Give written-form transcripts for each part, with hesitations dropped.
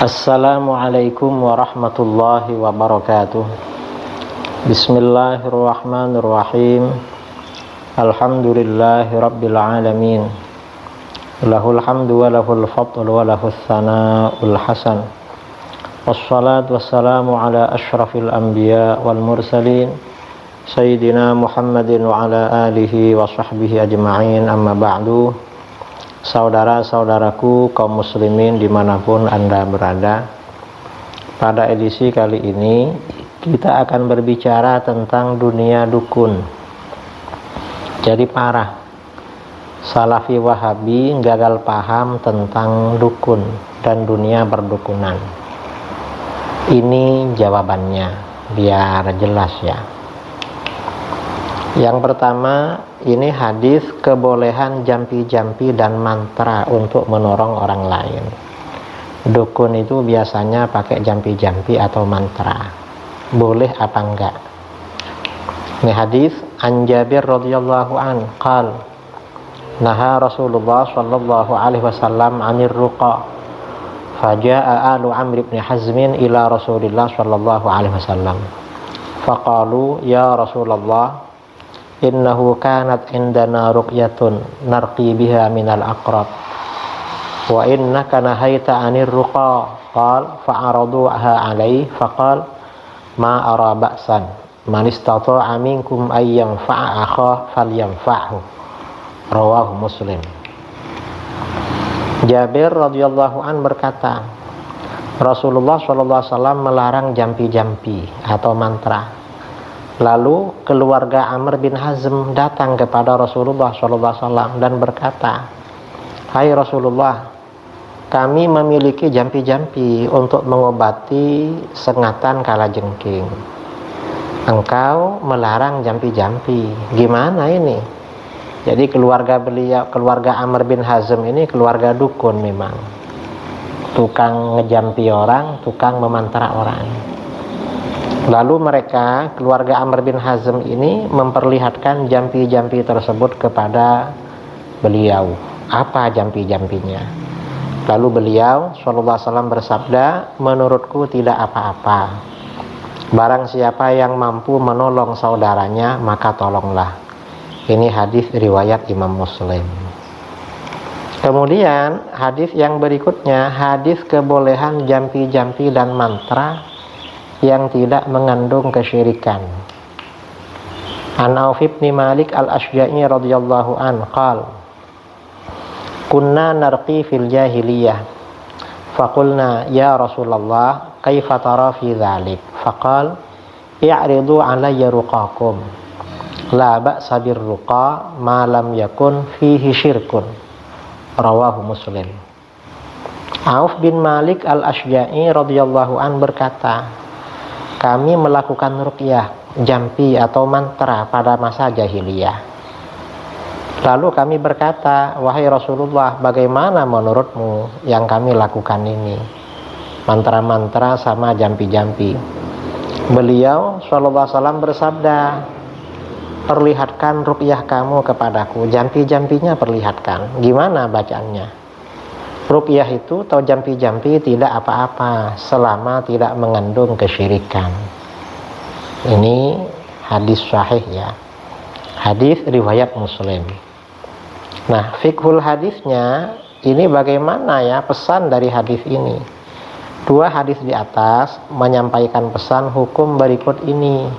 Assalamualaikum warahmatullahi wabarakatuh. Bismillahirrahmanirrahim. Alhamdulillahi rabbil alamin. Lahul hamdu wa lahul fadlu wa lahus sana'ul hasan. Wassalatu wassalamu ala ashrafil anbiya wal mursalin Sayyidina Muhammadin wa ala alihi wa sahbihi ajma'in, amma ba'du. Saudara-saudaraku kaum muslimin dimanapun Anda berada, pada edisi kali ini kita akan berbicara tentang dunia dukun. Jadi parah Salafi Wahabi gagal paham tentang dukun dan dunia perdukunan. Ini jawabannya biar jelas ya. Yang pertama, ini hadis kebolehan jampi-jampi dan mantra untuk menolong orang lain. Dukun itu biasanya pakai jampi-jampi atau mantra. Boleh apa enggak? Ini hadis an Jabir radhiyallahu an qal naha Rasulullah sallallahu alaihi wasallam 'anir ruqa faja'a alu Amr bin Hazm ila Rasulillah sallallahu alaihi wasallam faqalu ya Rasulullah innahu kanat indana ruqyatun narqi biha minal aqrab wa innaka nahaita 'anir ruqa qal fa'araduha alaihi faqal ma ara ba'san man istata'a minkum ay yanfa'a akhahu falyanfa'hu rawahu Muslim. Jabir radhiyallahu an berkata, Rasulullah sallallahu alaihi wasallam melarang jampi-jampi atau mantra. Lalu keluarga Amr bin Hazm datang kepada Rasulullah SAW dan berkata, hai Rasulullah, kami memiliki jampi-jampi untuk mengobati sengatan kalajengking. Engkau melarang jampi-jampi, gimana ini? Jadi keluarga Amr bin Hazm ini keluarga dukun memang. Tukang ngejampi orang, tukang memantra orang. Lalu mereka, keluarga Amr bin Hazm ini memperlihatkan jampi-jampi tersebut kepada beliau. Apa jampi-jampinya? Lalu beliau sallallahu alaihi wasallam bersabda, menurutku tidak apa-apa. Barang siapa yang mampu menolong saudaranya, maka tolonglah. Ini hadis riwayat Imam Muslim. Kemudian hadis yang berikutnya, hadis kebolehan jampi-jampi dan mantra yang tidak mengandung kesyirikan. An Auf bin Malik al-Ashja'i radhiyallahu an qala kunna narqi fil jahiliyah faqulna ya Rasulullah kaifa tara fi dzalik faqal i'ridu alayya ruqakum la ba'sa bir ruqa ma lam yakun fihi syirkun rawahu Muslim. Auf bin Malik al-Ashja'i radhiyallahu an berkata, kami melakukan ruqyah, jampi atau mantra pada masa jahiliyah. Lalu kami berkata, wahai Rasulullah, bagaimana menurutmu yang kami lakukan ini? Mantra-mantra sama jampi-jampi. Beliau sallallahu alaihi wasallam bersabda, perlihatkan ruqyah kamu kepadaku, jampi-jampinya perlihatkan. Gimana bacaannya? Ruqyah itu atau jampi-jampi tidak apa-apa selama tidak mengandung kesyirikan. Ini hadis sahih ya. Hadis riwayat Muslim. Nah, fiqhul hadisnya ini bagaimana ya pesan dari hadis ini? Dua hadis di atas menyampaikan pesan hukum berikut ini.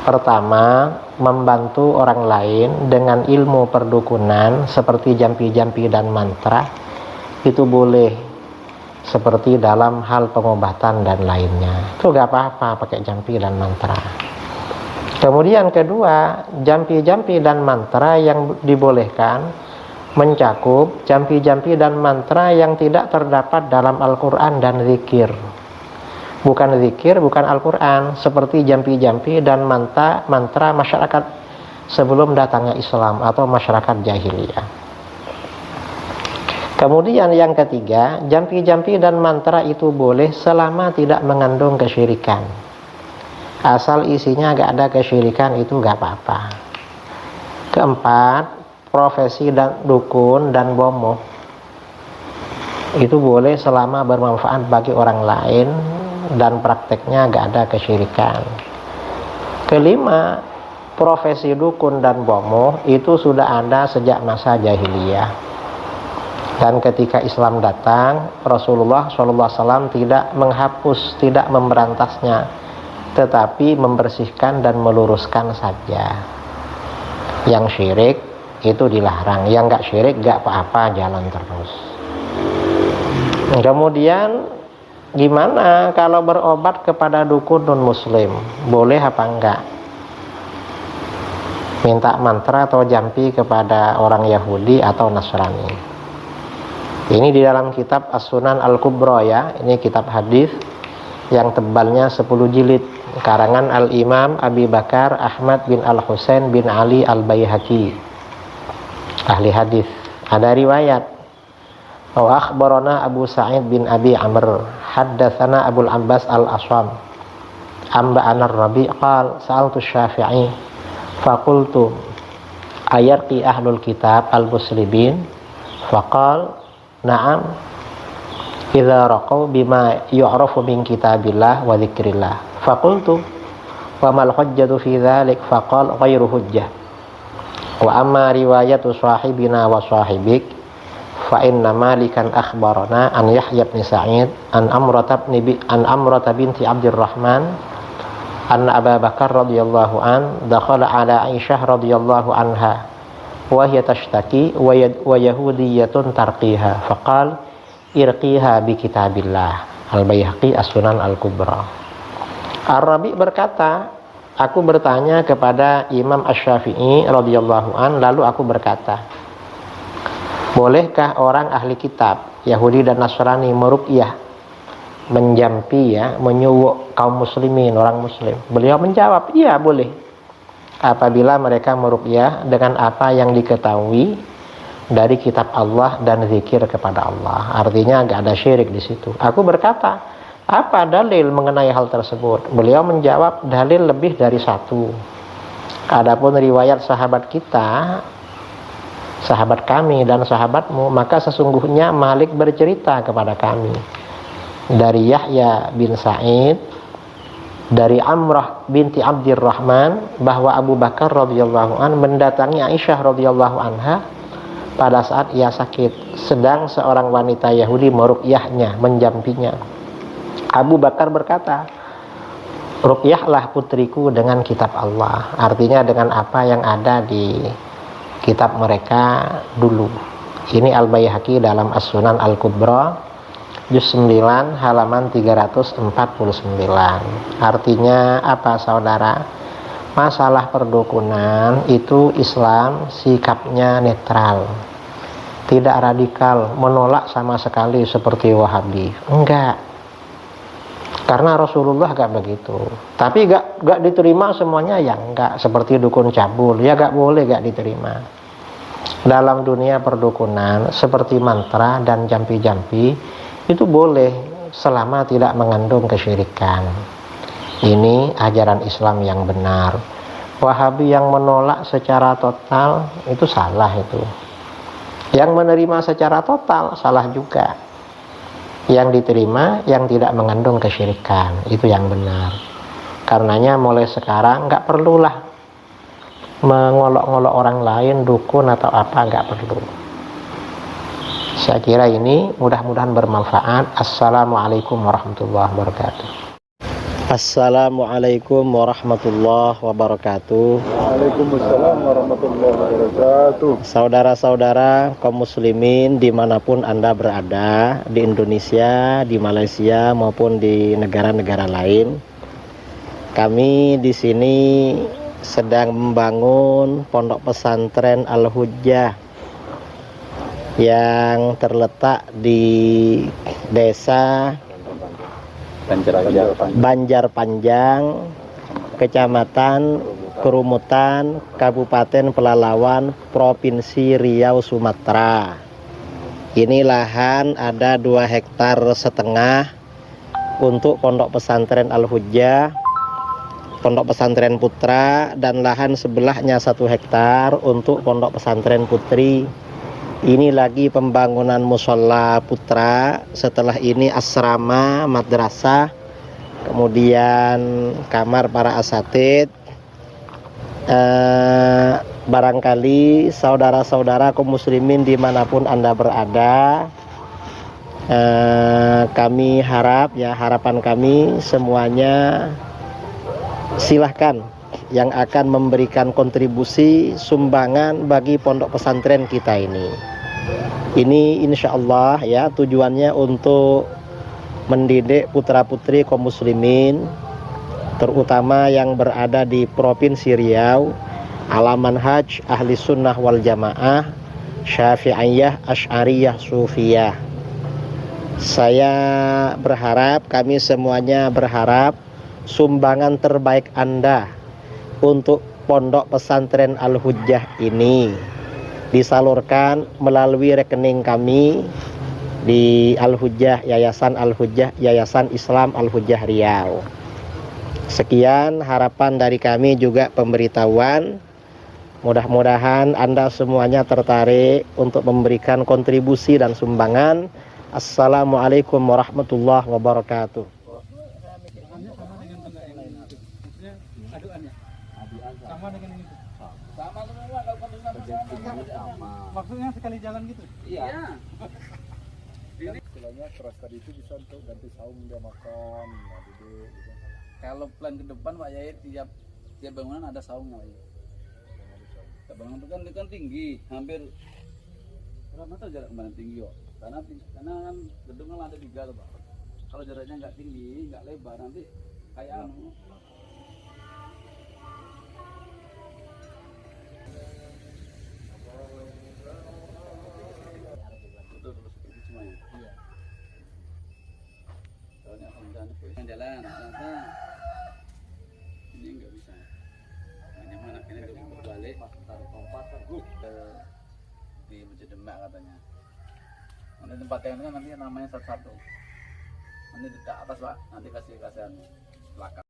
Pertama, membantu orang lain dengan ilmu perdukunan seperti jampi-jampi dan mantra itu boleh, seperti dalam hal pengobatan dan lainnya. Itu gak apa-apa pakai jampi dan mantra. Kemudian kedua, jampi-jampi dan mantra yang dibolehkan mencakup jampi-jampi dan mantra yang tidak terdapat dalam Al-Quran dan zikir. Bukan zikir, bukan Al-Quran, seperti jampi-jampi dan mantra masyarakat sebelum datangnya Islam atau masyarakat jahiliyah. Kemudian yang ketiga, jampi-jampi dan mantra itu boleh selama tidak mengandung kesyirikan. Asal isinya gak ada kesyirikan itu gak apa-apa. Keempat, profesi dan dukun dan bomoh Itu boleh selama bermanfaat bagi orang lain dan prakteknya gak ada kesyirikan. Kelima, profesi dukun dan bomoh itu sudah ada sejak masa jahiliyah. Dan ketika Islam datang, Rasulullah SAW tidak menghapus, tidak memberantasnya, tetapi membersihkan dan meluruskan saja. Yang syirik itu dilarang, yang gak syirik gak apa-apa, jalan terus. Kemudian gimana kalau berobat kepada dukun non muslim? Boleh apa enggak? Minta mantra atau jampi kepada orang Yahudi atau Nasrani. Ini di dalam kitab As-Sunan Al-Kubra ya. Ini kitab hadis yang tebalnya 10 jilid, karangan Al-Imam Abi Bakar Ahmad bin Al-Husain bin Ali Al-Baihaqi, ahli hadis. Ada riwayat, wa akhbarana Abu Sa'id bin Abi Amr haddatsana Abul Abbas Al-Aswam amba anar Rabi' qal sa'altu Syafi'i faqultu ayarqi ahlul kitab al-muslimin faqal na'am idza raqaw bima yu'rafu min kitabillah wa dzikrillah faqultu wa mal hujjatu fi dzalik faqal ghairu hujjah wa amma riwayatu sahibina wa sahibik fa inna malikan akhbarana an Yahya bin Sa'id an Amrata binti Abdurrahman anna Abu Bakar radhiyallahu an dakhala ala Aisyah radhiyallahu anha wa hiya tashtaki wa yahudiyyatun tarqiha faqal irqiha bi kitabillah. Al-Baihaqi As-Sunan Al-Kubra. Ar-Rabi berkata, aku bertanya kepada Imam Asy-Syafi'i radhiyallahu an, lalu aku berkata, bolehkah orang ahli kitab Yahudi dan Nasrani meruqyah, menjampi ya, menyuwuk kaum muslimin, orang muslim? Beliau menjawab, iya boleh, apabila mereka meruqyah dengan apa yang diketahui dari kitab Allah dan zikir kepada Allah. Artinya enggak ada syirik di situ. Aku berkata, apa dalil mengenai hal tersebut? Beliau menjawab, dalil lebih dari satu. Adapun riwayat sahabat kita, sahabat kami dan sahabatmu, maka sesungguhnya Malik bercerita kepada kami dari Yahya bin Sa'id, dari Amrah binti Abdurrahman, bahwa Abu Bakar radhiyallahu an mendatangi Aisyah radhiyallahu anha pada saat ia sakit, sedang seorang wanita Yahudi meruqyahnya, menjampinya. Abu Bakar berkata, ruqyahlah putriku dengan kitab Allah, artinya dengan apa yang ada di kitab mereka dulu. Ini Al-Baihaqi dalam As-Sunan Al-Kubra juz 9 halaman 349. Artinya apa saudara? Masalah perdukunan itu Islam sikapnya netral, tidak radikal, menolak sama sekali seperti Wahabi. Enggak, karena Rasulullah gak begitu. Tapi gak diterima semuanya ya enggak. Seperti dukun cabul ya gak boleh, gak diterima. Dalam dunia perdukunan seperti mantra dan jampi-jampi itu boleh selama tidak mengandung kesyirikan. Ini ajaran Islam yang benar. Wahabi yang menolak secara total itu salah itu. Yang menerima secara total salah juga. Yang diterima yang tidak mengandung kesyirikan, itu yang benar. Karenanya mulai sekarang nggak perlulah mengolok-olok orang lain, dukun atau apa, nggak perlu. Saya kira ini mudah-mudahan bermanfaat. Assalamualaikum warahmatullahi wabarakatuh. Assalamualaikum warahmatullahi wabarakatuh. Waalaikumsalam warahmatullahi wabarakatuh. Saudara-saudara kaum muslimin dimanapun Anda berada, di Indonesia, di Malaysia maupun di negara-negara lain, kami di sini sedang membangun pondok pesantren Al-Hujjah yang terletak di desa Banjar Panjang, Kecamatan Kerumutan, Kabupaten Pelalawan, Provinsi Riau, Sumatera. Ini lahan ada 2,5 hektar untuk pondok pesantren Al-Hujjah, pondok pesantren putra, dan lahan sebelahnya 1 hektar untuk pondok pesantren putri. Ini lagi pembangunan musola putra, setelah ini asrama, madrasah, kemudian kamar para asatid. Barangkali saudara-saudara kaum muslimin dimanapun Anda berada, kami harap ya, harapan kami semuanya silahkan yang akan memberikan kontribusi sumbangan bagi pondok pesantren kita ini. Ini insya Allah ya tujuannya untuk mendidik putra-putri kaum muslimin, terutama yang berada di Provinsi Riau, ala manhaj ahli sunnah wal jamaah, syafi'iyah, asy'ariyah, sufiyah. Saya berharap, kami semuanya berharap sumbangan terbaik Anda untuk pondok pesantren Al-Hujjah ini disalurkan melalui rekening kami di Al-Hujjah, Yayasan Al-Hujjah, Yayasan Islam Al-Hujjah Riau. Sekian harapan dari kami, juga pemberitahuan. Mudah-mudahan Anda semuanya tertarik untuk memberikan kontribusi dan sumbangan. Assalamualaikum warahmatullahi wabarakatuh. Sama dengan ini. Sama semua, maksudnya sekali jalan gitu? Iya. Istilahnya keras tadi itu bisa untuk ganti saung dia makan, nah, duduk gitu. Kalau plan ke depan Pak Yai, tiap bangunan ada saungnya Pak Yai. Tiap bangunan itu kan tinggi, hampir berapa meter jarak kemarin tinggi kok. Karena kan gedung kan ada 3 tuh Pak. Kalau jaraknya nggak tinggi, nggak lebar, nanti kayak anu. Jalan, ternyata ini nggak bisa. Hanya mana ini udah balik, di Masjid Demak katanya. Nanti tempat yang ini kan nanti namanya satu-satu. Nanti dekat atas Pak, nanti kasih belakang.